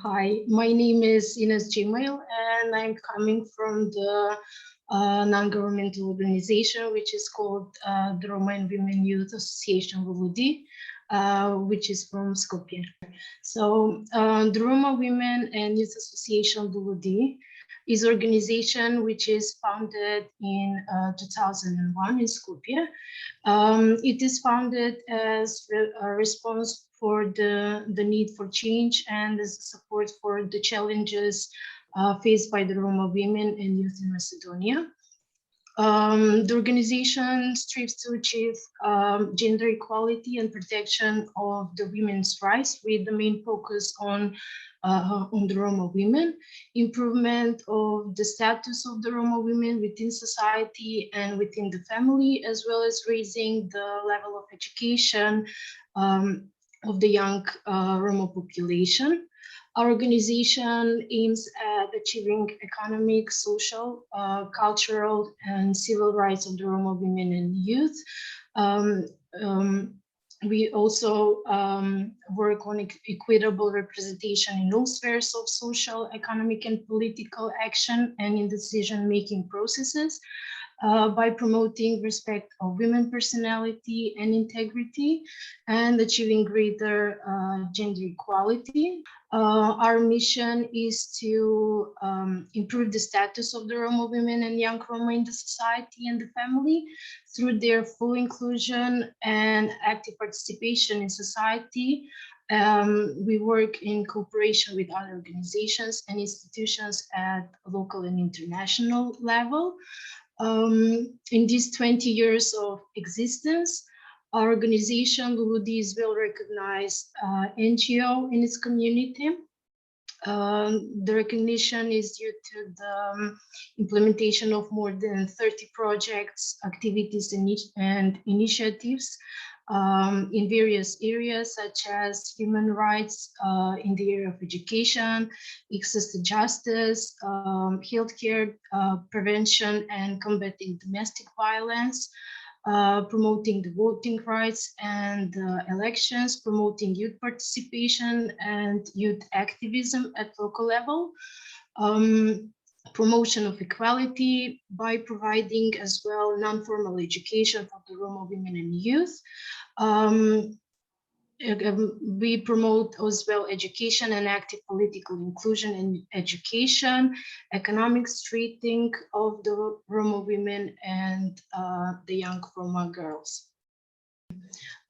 Hi, my name is Ines Gmail, and I'm coming from the non-governmental organization, which is called the Romanian Women Youth Association Voludi, which is from Skopje. So the Roma Women and Youth Association Voludi is an organization which is founded in 2001 in Skopje. It is founded as a response for the need for change and as support for the challenges faced by the Roma women and youth in Macedonia. The organization strives to achieve gender equality and protection of the women's rights, with the main focus on the Roma women, improvement of the status of the Roma women within society and within the family, as well as raising the level of education of the young Roma population. Our organization aims at achieving economic, social, cultural, and civil rights of the Roma women and youth. We also work on equitable representation in all spheres of social, economic, and political action and in decision-making processes. By promoting respect of women personality and integrity and achieving greater gender equality. Our mission is to improve the status of the Roma women and young Roma in the society and the family through their full inclusion and active participation in society. We work in cooperation with other organizations and institutions at local and international level. In these 20 years of existence, our organization, Voludi, is well-recognized NGO in its community. The recognition is due to the implementation of more than 30 projects, activities, and initiatives in various areas, such as human rights in the area of education, access to justice, healthcare, prevention and combating domestic violence, promoting the voting rights and elections, promoting youth participation and youth activism at local level, promotion of equality by providing as well non-formal education for the Roma women and youth. We promote as well education and active political inclusion in education, economic strengthening of the Roma women and the young Roma girls.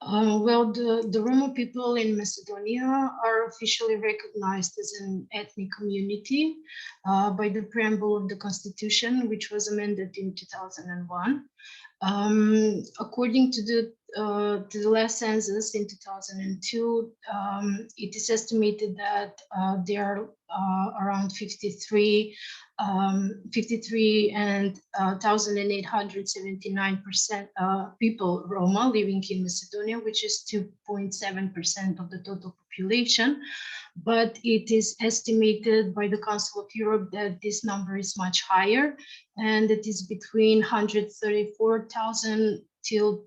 Well, the Roma people in Macedonia are officially recognized as an ethnic community by the preamble of the Constitution, which was amended in 2001. According to the last census in 2002, it is estimated that there are around 53 and 1,879% people Roma living in Macedonia, which is 2.7% of the total population. But it is estimated by the Council of Europe that this number is much higher, and it is between 134,000 till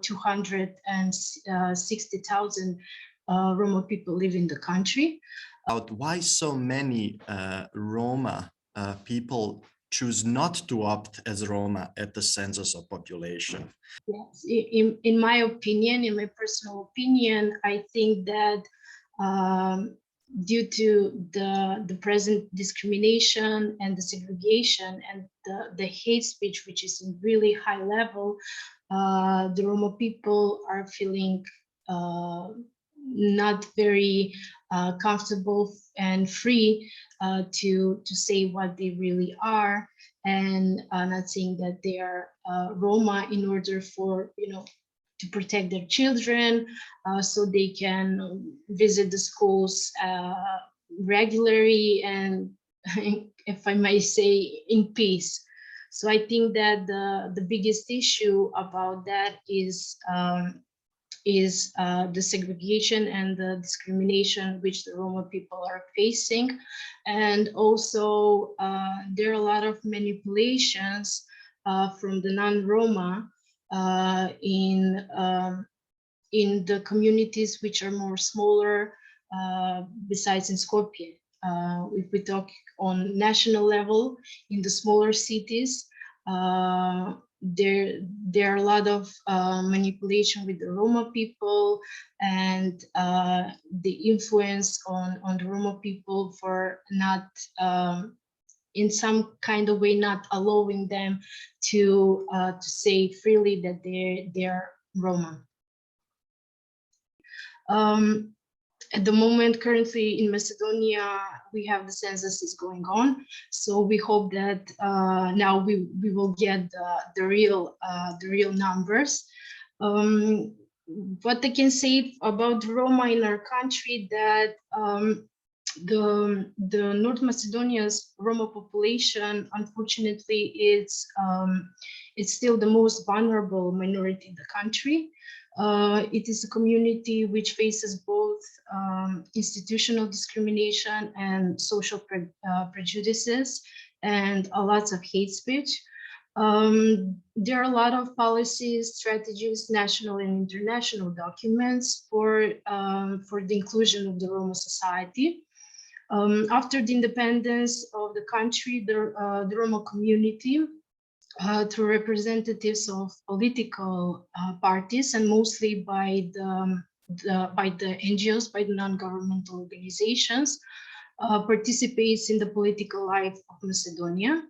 260,000 Roma people live in the country. Why so many Roma people choose not to opt as Roma at the census of population? Yes, in my opinion, in my personal opinion, I think that due to the present discrimination and the segregation and the hate speech, which is in really high level, the Roma people are feeling not very comfortable and free to say what they really are, and not saying that they are Roma in order for, to protect their children, so they can visit the schools regularly and, if I may say, in peace. So I think that the biggest issue about that is the segregation and the discrimination which the Roma people are facing. And also there are a lot of manipulations from the non-Roma in the communities which are more smaller, besides in Skopje. If we talk on national level, in the smaller cities, there are a lot of manipulation with the Roma people, and the influence on the Roma people for not, in some kind of way, not allowing them to say freely that they're Roma. At the moment, currently in Macedonia, we have the census is going on. So we hope that now we will get the real numbers. What I can say about the Roma in our country, that the North Macedonia's Roma population, unfortunately, it's still the most vulnerable minority in the country. It is a community which faces both institutional discrimination and social prejudices, and lots of hate speech. There are a lot of policies, strategies, national and international documents for the inclusion of the Roma society. After the independence of the country, the Roma community, through representatives of political parties, and mostly by the NGOs, by the non-governmental organizations, participates in the political life of Macedonia.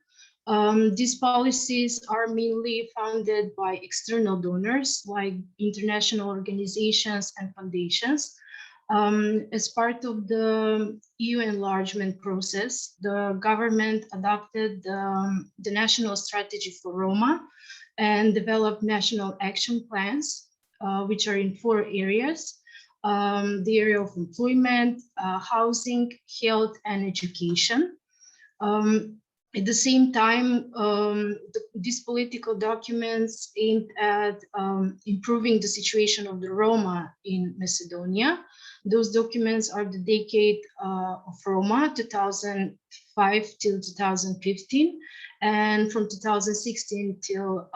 These policies are mainly funded by external donors like international organizations and foundations. As part of the EU enlargement process, the government adopted the national strategy for Roma and developed national action plans, which are in 4 areas: the area of employment, housing, health, and education. At the same time, these political documents aimed at improving the situation of the Roma in Macedonia. Those documents are the Decade of Roma, 2005 till 2015, and from 2016 till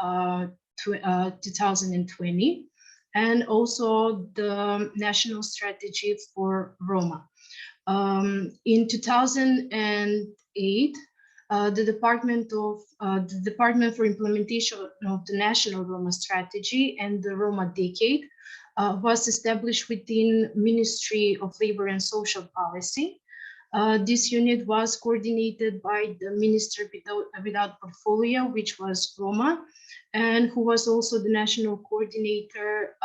2020, and also the National Strategy for Roma. In 2008, the Department for Implementation of the National Roma Strategy and the Roma Decade was established within Ministry of Labor and Social Policy. This unit was coordinated by the Minister without Portfolio, which was Roma, and who was also the national coordinator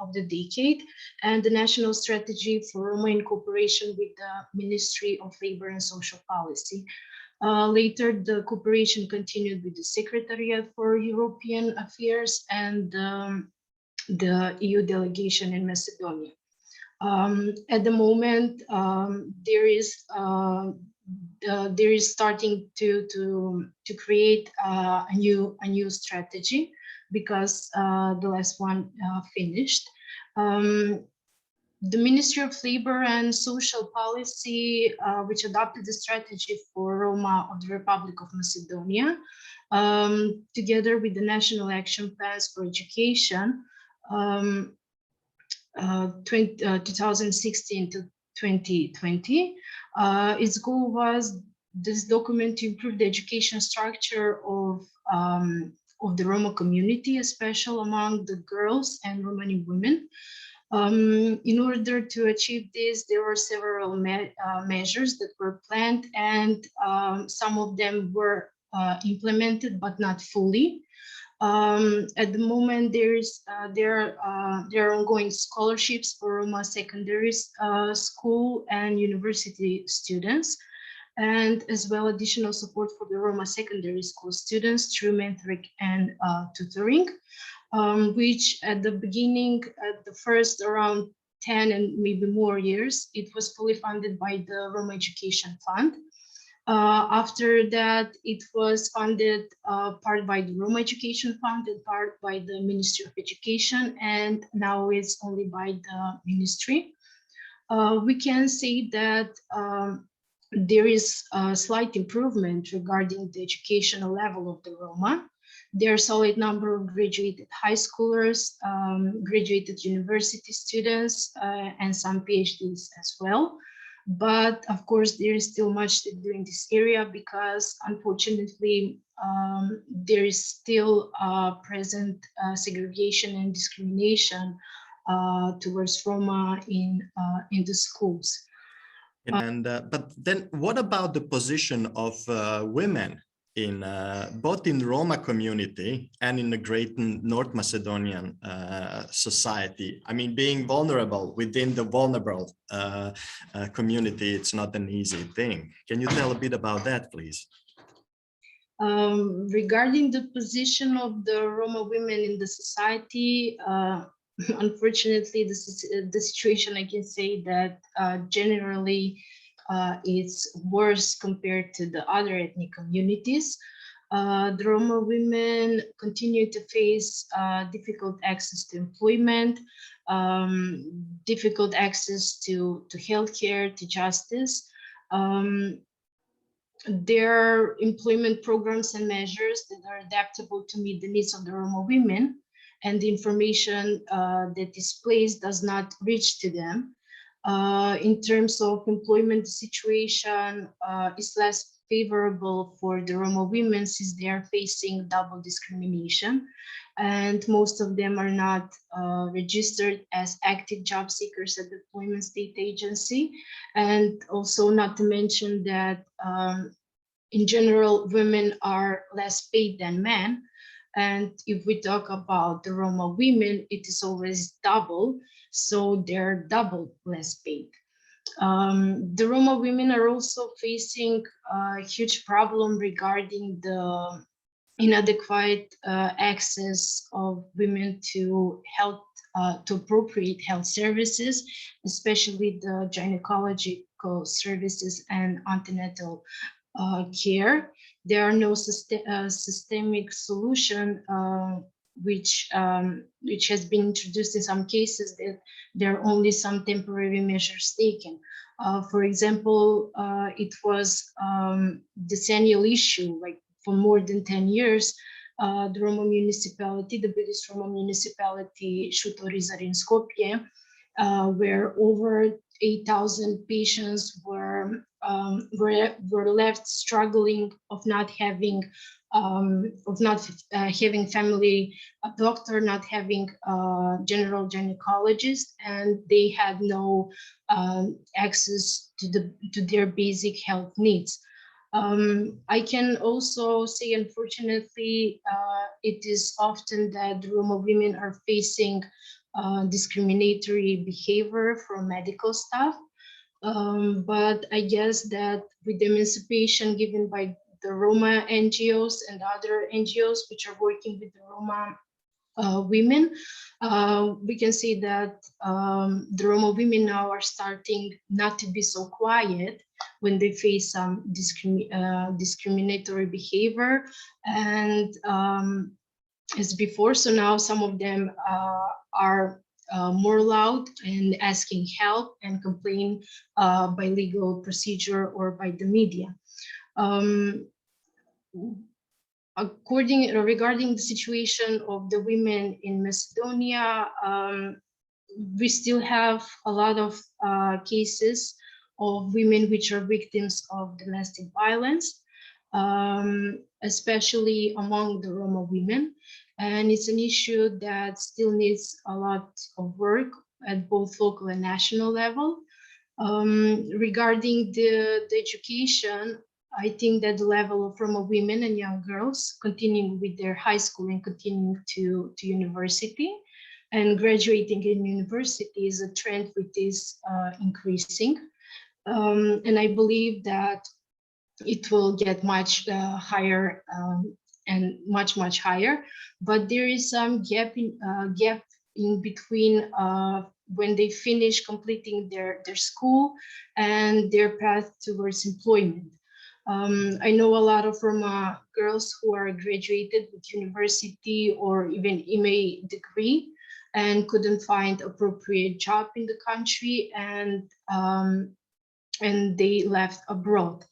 of the Decade and the National Strategy for Roma in cooperation with the Ministry of Labor and Social Policy. Later, the cooperation continued with the Secretariat for European Affairs and the EU delegation in Macedonia. At the moment, there is starting to create a new strategy, because the last one finished. The Ministry of Labor and Social Policy, which adopted the strategy for Roma of the Republic of Macedonia, together with the National Action Plans for Education, 2016 to 2020. Its goal was this document to improve the education structure of the Roma community, especially among the girls and Romani women. In order to achieve this, there were several measures that were planned, and some of them were implemented, but not fully. At the moment, there are ongoing scholarships for Roma secondary school and university students, and as well additional support for the Roma secondary school students through mentoring and tutoring, which at the beginning, at the first around 10 and maybe more years, it was fully funded by the Roma Education Fund. After that, it was funded part by the Roma Education Fund and part by the Ministry of Education, and now it's only by the ministry. We can say that there is a slight improvement regarding the educational level of the Roma. There are a solid number of graduated high schoolers, graduated university students, and some PhDs as well. But of course, there is still much to do in this area because unfortunately, there is still present segregation and discrimination towards Roma in the schools. And but then what about the position of women in both in Roma community and in the great North Macedonian society? I mean, being vulnerable within the vulnerable community, it's not an easy thing. Can you tell a bit about that, please? Regarding the position of the Roma women in the society, unfortunately, the situation, I can say that generally it's worse compared to the other ethnic communities. The Roma women continue to face difficult access to employment, difficult access to healthcare, to justice. There are employment programs and measures that are adaptable to meet the needs of the Roma women, and the information that is placed does not reach to them. In terms of employment situation, is less favorable for the Roma women since they are facing double discrimination, and most of them are not registered as active job seekers at the Employment State Agency. And also not to mention that in general, women are less paid than men. And if we talk about the Roma women, it is always double, so they're double less paid. The Roma women are also facing a huge problem regarding the inadequate access of women to health, to appropriate health services, especially the gynecological services and antenatal care. There are no systemic solution which has been introduced in some cases, that there are only some temporary measures taken. For example, it was decennial issue, like for more than 10 years, the Roma municipality, the Buddhist Roma municipality, Shutorizar in Skopje, where over 8,000 patients were left struggling of not having having family doctor, not having general gynecologist, and they had no access to their basic health needs. I can also say, unfortunately, it is often that the Roma women are facing discriminatory behavior from medical staff. But I guess that with the emancipation given by the Roma NGOs and other NGOs which are working with the Roma women, we can see that the Roma women now are starting not to be so quiet when they face some discriminatory behavior, and as before. So now some of them are more loud and asking help and complain by legal procedure or by the media. Regarding the situation of the women in Macedonia, we still have a lot of cases of women which are victims of domestic violence, especially among the Roma women. And it's an issue that still needs a lot of work at both local and national level. Regarding the education, I think that the level of Roma women and young girls continuing with their high school and continuing to university and graduating in university is a trend which is increasing. And I believe that it will get much higher and much higher, but there is some gap in between when they finish completing their school and their path towards employment. I know a lot of Roma girls who are graduated with university or even MA degree and couldn't find appropriate job in the country, and they left abroad.